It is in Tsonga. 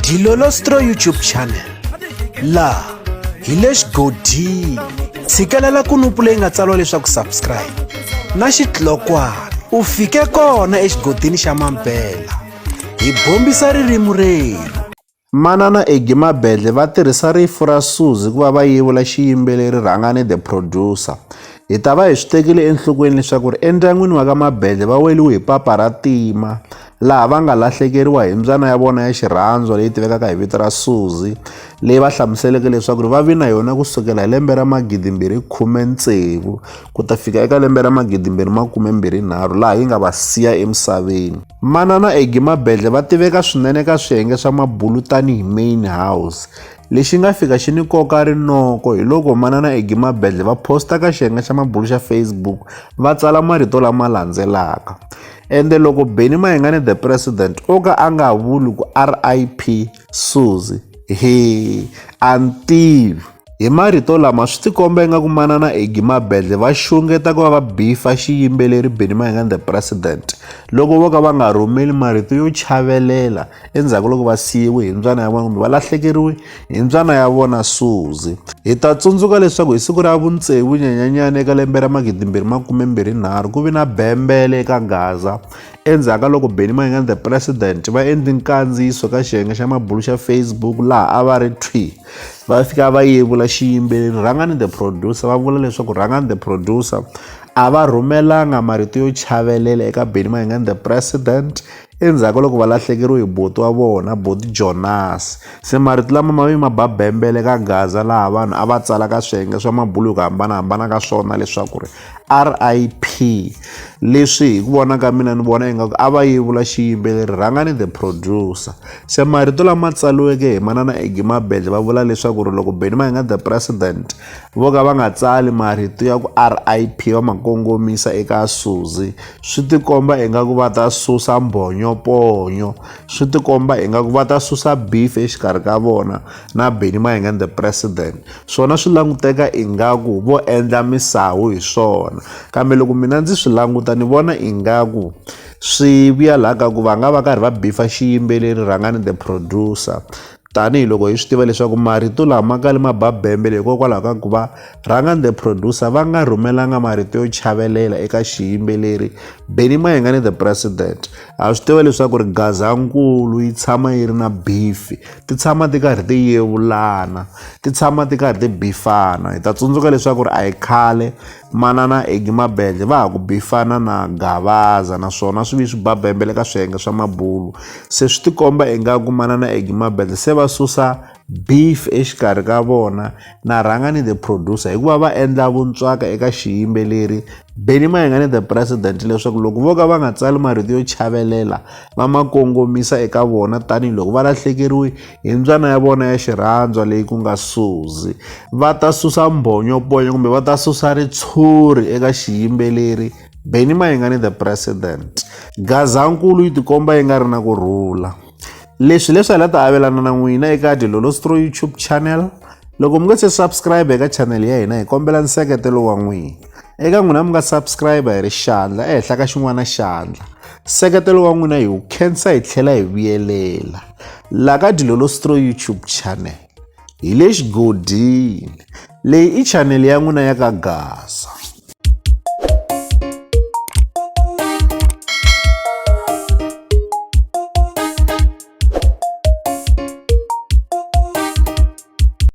Dilolostro YouTube channel la hi le xigodini tshikelela kunupu leyi nga tsariwa leswaku subscribe na xitlokwana u fike kona exigodini xa Mabendlhe hi bombisa ririmi rero. Manana Aggy Mabendlhe va tirhisa rifu ra Suzi ku va va yevula xiyimbeleri Rhangani the producer. Hi ta va hi swi tekile enhlokweni leswaku endyangwini wa ka Mabendlhe va weliwe hi papa ra tima laha va nga lahlekeriwa hi mbyana ya vona ya xirhandzwa leyi tivekaka hi vito ra Suzi, leyi va hlamuseleke leswaku va vi na yona kusukela hi lembe ra 2016 ku ta fika eka lembe ra 2023 laha yi nga va siya emisaveni. Manana Aggy Mabendlhe va tiveka swinene ka swiyenge swa mabulu tanihi main house. Lexi nga fika xi ni koka rinoko hi loko Manana Aggy Mabendlhe va posta ka xiyenge xa mabulu xa Facebook va tsala marito lama landzelaka. Ende loko Benny Mayengani the president o ka a nga vuli ku RIP Suzi antivi. Hi marito lama swi tikomba ingaku Manana Aggy Mabendlhe va xungeta ku va va bifa xiyimbeleri Benny Mayengani the president loko vo ka va nga rhumeli marito yo chavelela endzhaku loko va siyiwe hi mbyana ya vona kumbe va lahlekeriwe hi mbyana ya vona Suzi. Hi ta tsundzuka leswaku hi siku ra vu6 Nyenyenyani eka lembe ra 2023 ku vi na bembele eka Gaza endzhaku loko Benny Mayengani the president va endli nkandziyiso ka xiyenge xa mabulu xa Facebook laha a va ri thwi va fika va yevula xiyimbeleri Rhangani the producer. Va vula leswaku Rhangani the producer a va rhumelanga marito yo chavelela eka Benny Mayengani the president endzhaku loko va lahlekeriwe hi boti wa vona boti Jonas. Se marito lama ma vi ma ba bembele ka Gaza laha vanhu a va tsala ka swiyenge swa mabulu ku hambanahambana ka swona leswaku RIP. Leswi hi ku vona ka mina ni vona ingaku a va yevula xiyimbeleri Rhangani the producer. Se marito lama tsaliweke hi Manana Aggy Mabendlhe va vula leswaku loko Benny Mayengani the president vo ka va nga tsali marito ya ku RIP va ma kongomisa eka Suzi, swi tikomba ingaku va ta susa mbhonyoponyo, swi tikomba ingaku va ta susa beef exikarhi ka vona na Benny Mayengani the president. Swona swi languteka ingaku vo endla misawu hi swona, kambe loko mina ndzi swi languta ni vona ingaku swi vuya laha ka ku va nga va karhi va bifa xiyimbeleri Rhangani the producer. Tanihiloko hi swi tiva leswaku marito lama kale ma ba bembele hikokwalaho ka ku va Rhangani the producer va nga rhumelanga marito yo chavelela eka xiyimbeleri Benny Mayengani the president. Ha swi tiva leswaku Gazankulu yi tshama yi ri na beef, ti tshama ti karhi ti yevulana, ti tshama ti karhi ti bifana. Hi ta tsundzuka leswaku a hi khale Manana Aggy Mabendlhe va ha ku bifana na Gavaza naswona swi vi swi ba bembele ka swiyenge swa mabulu. Se swi tikomba ingaku Manana Aggy Mabendlhe se va susa beef exikarhi ka vona na Rhangani the producer hikuva va endla vuntswaka eka xiyimbeleri Benny Mayengani the president leswaku loko vo ka va nga tsali marito yo chavelela va ma kongomisa eka vona tanihiloko va lahlekeriwe hi mbyana ya vona ya xirhandzwa leyi ku nga Suzi, va ta susa mbhonyoponyo kumbe va ta susa ritshuri eka xiyimbeleri Benny Mayengani the president. Gazankulu yi tikomba yi nga ri na kurhula. Leswi hi ta avelana na n'wina eka Dilolostro YouTube channel. Loko mi nga se subscribe eka channel ya hina hi kombela nseketelo wa n'wina. Eka n'wina mi nga subscribe hi ri xandla ehenhla ka xin'wana xandla. Nseketelo wa n'wina hi wu khensa hi tlhela hi vuyelela. La ka Dilolostro YouTube channel hi le xigodini. Leyi i channel ya n'wina ya ka Gaza.